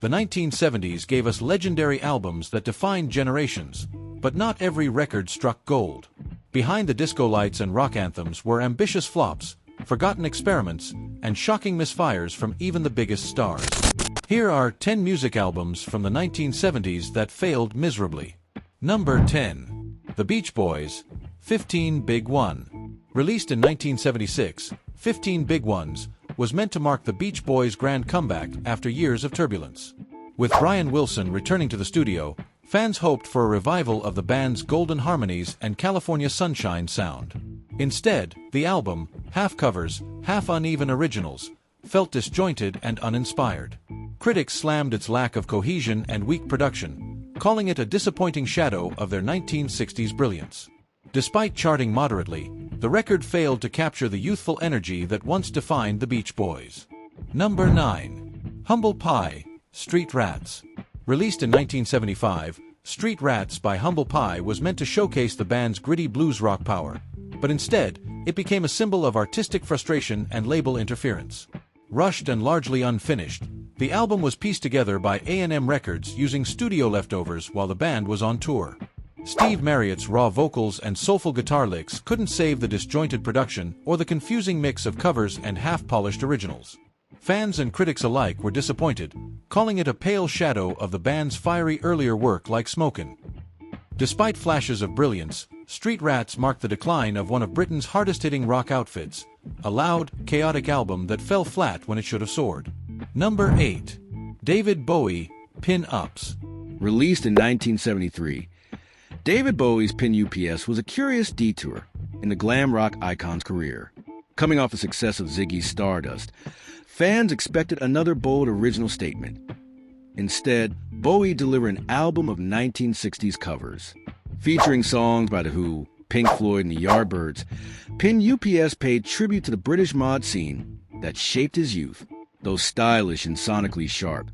The 1970s gave us legendary albums that defined generations, but not every record struck gold. Behind the disco lights and rock anthems were ambitious flops, forgotten experiments, and shocking misfires from even the biggest stars. Here are 10 music albums from the 1970s that failed miserably. Number 10. The Beach Boys, 15 Big One. Released in 1976, 15 Big Ones was meant to mark the Beach Boys' grand comeback after years of turbulence. With Brian Wilson returning to the studio, fans hoped for a revival of the band's golden harmonies and California Sunshine sound. Instead, the album, half covers, half uneven originals, felt disjointed and uninspired. Critics slammed its lack of cohesion and weak production, calling it a disappointing shadow of their 1960s brilliance. Despite charting moderately, the record failed to capture the youthful energy that once defined the Beach Boys. Number 9. Humble Pie, Street Rats. Released in 1975, Street Rats by Humble Pie was meant to showcase the band's gritty blues rock power, but instead, it became a symbol of artistic frustration and label interference. Rushed and largely unfinished, the album was pieced together by A&M Records using studio leftovers while the band was on tour. Steve Marriott's raw vocals and soulful guitar licks couldn't save the disjointed production or the confusing mix of covers and half-polished originals. Fans and critics alike were disappointed, calling it a pale shadow of the band's fiery earlier work like Smokin'. Despite flashes of brilliance, Street Rats marked the decline of one of Britain's hardest-hitting rock outfits, a loud, chaotic album that fell flat when it should have soared. Number 8. David Bowie, Pinups. Released in 1973, David Bowie's Pinups was a curious detour in the glam rock icon's career. Coming off the success of Ziggy's Stardust, fans expected another bold original statement. Instead, Bowie delivered an album of 1960s covers. Featuring songs by The Who, Pink Floyd, and the Yardbirds, Pinups paid tribute to the British mod scene that shaped his youth. Though stylish and sonically sharp,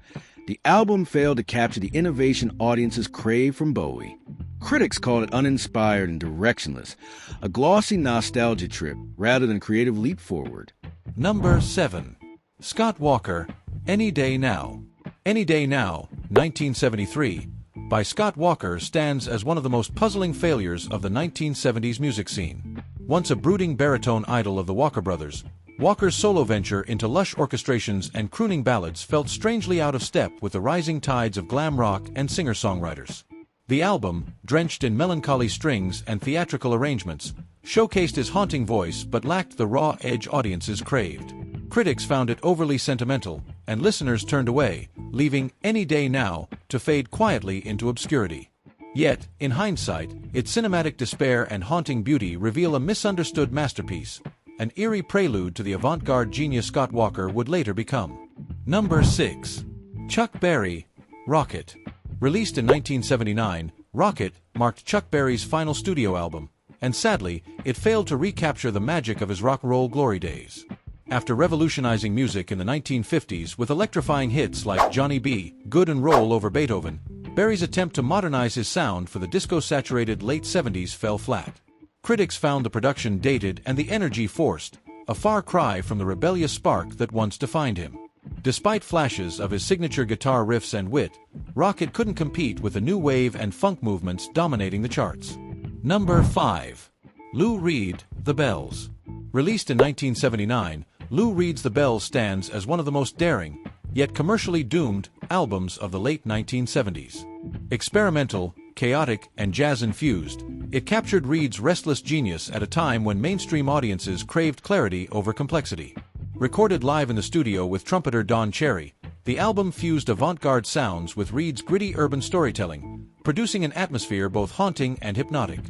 the album failed to capture the innovation audiences crave from Bowie. Critics called it uninspired and directionless, a glossy nostalgia trip rather than a creative leap forward. Number 7. Scott Walker, Any Day Now. Any Day Now, 1973, by Scott Walker stands as one of the most puzzling failures of the 1970s music scene. Once a brooding baritone idol of the Walker Brothers, Walker's solo venture into lush orchestrations and crooning ballads felt strangely out of step with the rising tides of glam rock and singer-songwriters. The album, drenched in melancholy strings and theatrical arrangements, showcased his haunting voice but lacked the raw edge audiences craved. Critics found it overly sentimental, and listeners turned away, leaving Any Day Now to fade quietly into obscurity. Yet, in hindsight, its cinematic despair and haunting beauty reveal a misunderstood masterpiece, an eerie prelude to the avant-garde genius Scott Walker would later become. Number 6. Chuck Berry, Rockit. Released in 1979, Rockit marked Chuck Berry's final studio album, and sadly, it failed to recapture the magic of his rock and roll glory days. After revolutionizing music in the 1950s with electrifying hits like Johnny B., Good and Roll Over Beethoven, Berry's attempt to modernize his sound for the disco-saturated late 70s fell flat. Critics found the production dated and the energy forced, a far cry from the rebellious spark that once defined him. Despite flashes of his signature guitar riffs and wit, Rockit couldn't compete with the new wave and funk movements dominating the charts. Number 5. Lou Reed, The Bells. Released in 1979, Lou Reed's The Bells stands as one of the most daring, yet commercially doomed, albums of the late 1970s. Experimental, chaotic, and jazz-infused, it captured Reed's restless genius at a time when mainstream audiences craved clarity over complexity. Recorded live in the studio with trumpeter Don Cherry, the album fused avant-garde sounds with Reed's gritty urban storytelling, producing an atmosphere both haunting and hypnotic.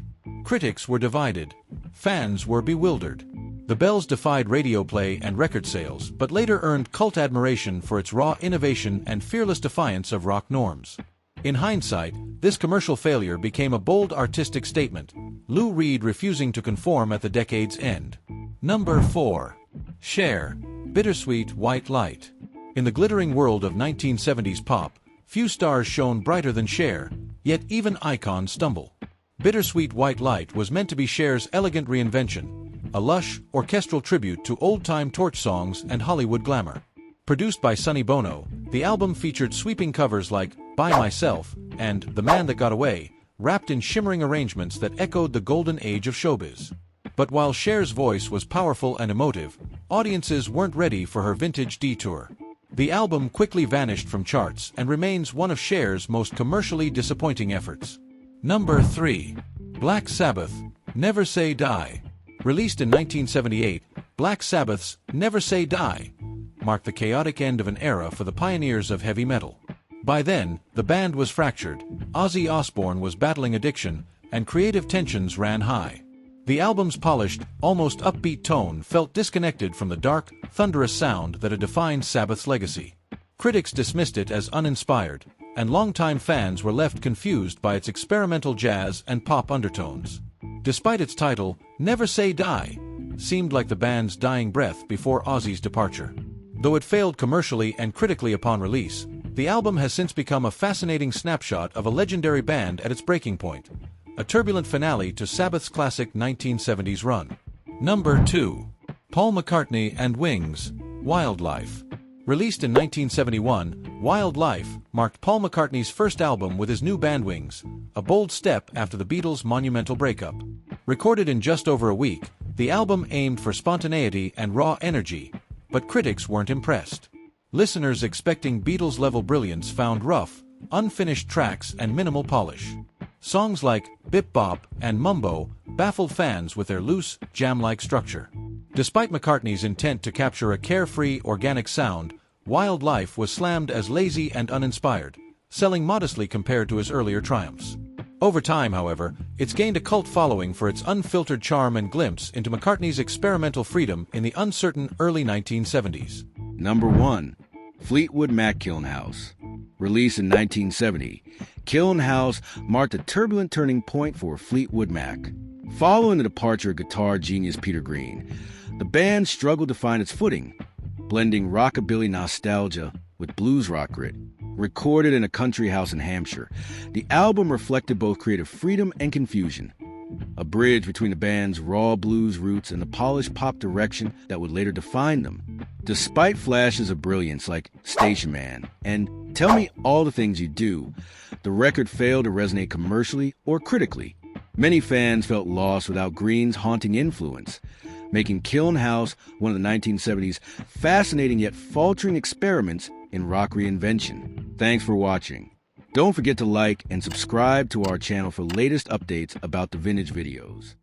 Critics were divided. Fans were bewildered. The Bells defied radio play and record sales, but later earned cult admiration for its raw innovation and fearless defiance of rock norms. In hindsight, this commercial failure became a bold artistic statement, Lou Reed refusing to conform at the decade's end. Number 4. Cher, Bittersweet White Light. In the glittering world of 1970s pop, few stars shone brighter than Cher, yet even icons stumble. Bittersweet White Light was meant to be Cher's elegant reinvention, a lush, orchestral tribute to old-time torch songs and Hollywood glamour. Produced by Sonny Bono, the album featured sweeping covers like By Myself and The Man That Got Away, wrapped in shimmering arrangements that echoed the golden age of showbiz. But while Cher's voice was powerful and emotive, audiences weren't ready for her vintage detour. The album quickly vanished from charts and remains one of Cher's most commercially disappointing efforts. Number 3. Black Sabbath, Never Say Die. Released in 1978, Black Sabbath's Never Say Die marked the chaotic end of an era for the pioneers of heavy metal. By then, the band was fractured, Ozzy Osbourne was battling addiction, and creative tensions ran high. The album's polished, almost upbeat tone felt disconnected from the dark, thunderous sound that had defined Sabbath's legacy. Critics dismissed it as uninspired, and longtime fans were left confused by its experimental jazz and pop undertones. Despite its title, Never Say Die seemed like the band's dying breath before Ozzy's departure. Though it failed commercially and critically upon release, the album has since become a fascinating snapshot of a legendary band at its breaking point, a turbulent finale to Sabbath's classic 1970s run. Number 2. Paul McCartney and Wings, Wildlife. Released in 1971, Wildlife marked Paul McCartney's first album with his new band Wings, a bold step after the Beatles' monumental breakup. Recorded in just over a week, the album aimed for spontaneity and raw energy, but critics weren't impressed. Listeners expecting Beatles-level brilliance found rough, unfinished tracks and minimal polish. Songs like Bip Bop and Mumbo baffled fans with their loose, jam-like structure. Despite McCartney's intent to capture a carefree, organic sound, Wildlife was slammed as lazy and uninspired, selling modestly compared to his earlier triumphs. Over time, however, it's gained a cult following for its unfiltered charm and glimpse into McCartney's experimental freedom in the uncertain early 1970s. Number 1. Fleetwood Mac Kiln House. Released in 1970, Kiln House marked a turbulent turning point for Fleetwood Mac. Following the departure of guitar genius Peter Green, the band struggled to find its footing, blending rockabilly nostalgia with blues rock grit. Recorded in a country house in Hampshire, the album reflected both creative freedom and confusion, a bridge between the band's raw blues roots and the polished pop direction that would later define them. Despite flashes of brilliance like Station Man and Tell Me All the Things You Do, the record failed to resonate commercially or critically. Many fans felt lost without Green's haunting influence, making Kiln House one of the 1970s' fascinating yet faltering experiments in rock reinvention. Thanks for watching. Don't forget to like and subscribe to our channel for latest updates about the vintage videos.